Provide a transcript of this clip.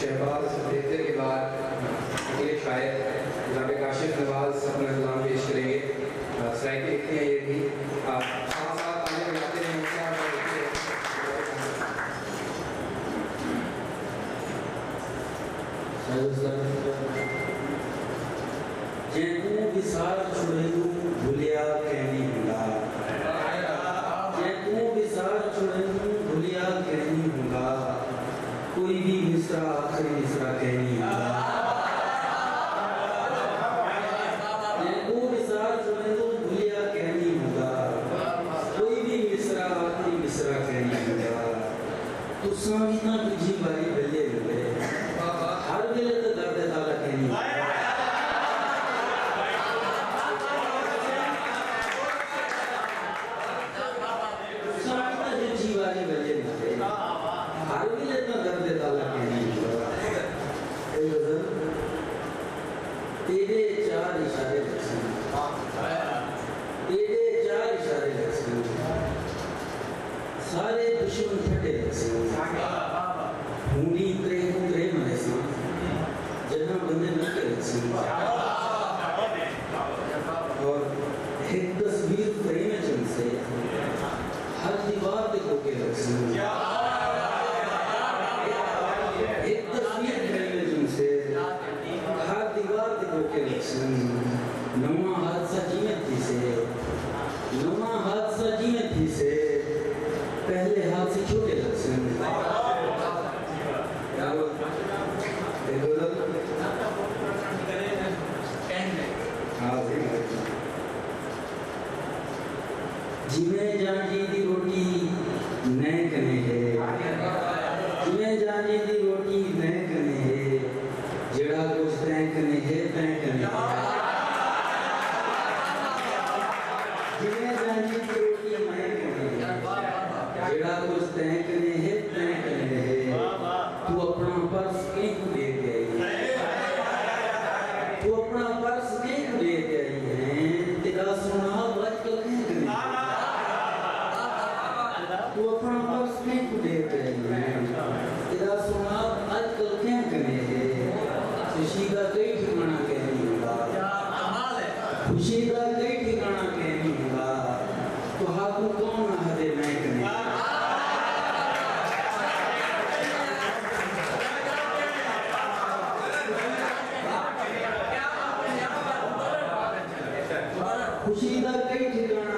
शहबाज बेहतर के बाद अगले शायर जनाब काशिफ नवाज अपना कलाम पेश करेंगे। सराइतें लिखती हैं ये भी, आप साथ साथ आने बजाते हैं जैकू विसार छुड़ेलू भुलिया कहनी हुंगा, जैकू विसार छुड़ेलू भुलिया कहनी हुंगा, कोई भी मिसरा आखिरी मिसरा कहनी हुंगा। जैकू विसार छुड़ेलू भुलिया कहनी हुंगा, कोई भी मिसरा आखिरी मिसरा कहनी हुंगा। तुसा भी ना तुझी बारी बल्ले बल्ले, हर वेले तो दर्द ताला कहनी हुंगा। तेरे चार इशारे सारे दुश्मन फटे हुंडी त्रे मने जहाँ बंदे न करे और एक तस्वीर फ्रेम चल से हर दीवार पे होके एक तस्वीर फ्रेम चल से हर दीवार पे होके नवा हादसा जीने थी से पहले हाथ से छोटे लक्षण जिमें जानी दी रोटी नए कने है, जिमें जानी दी रोटी नए कने है, जड़ा कुछ तय कने है तय कने है। जिमें जानी दी रोटी नए कने है, जड़ा कुछ तय कने है तय कने है। तू अपना पर्स कहीं को ले गई है, तू अपना पर्स कहीं को ले गई है, तेरा सोना बच कर कहीं कने तू अपना पर्स कहीं को ले गई है, तेरा सोना आजकल क्या कने है। खुशी का कई ठिकाना कहनी होगा, खुशी का कई ठिकाना कहनी होगा, तो हाथों कौन हदे मैं कने खुशी का कई ठिकाना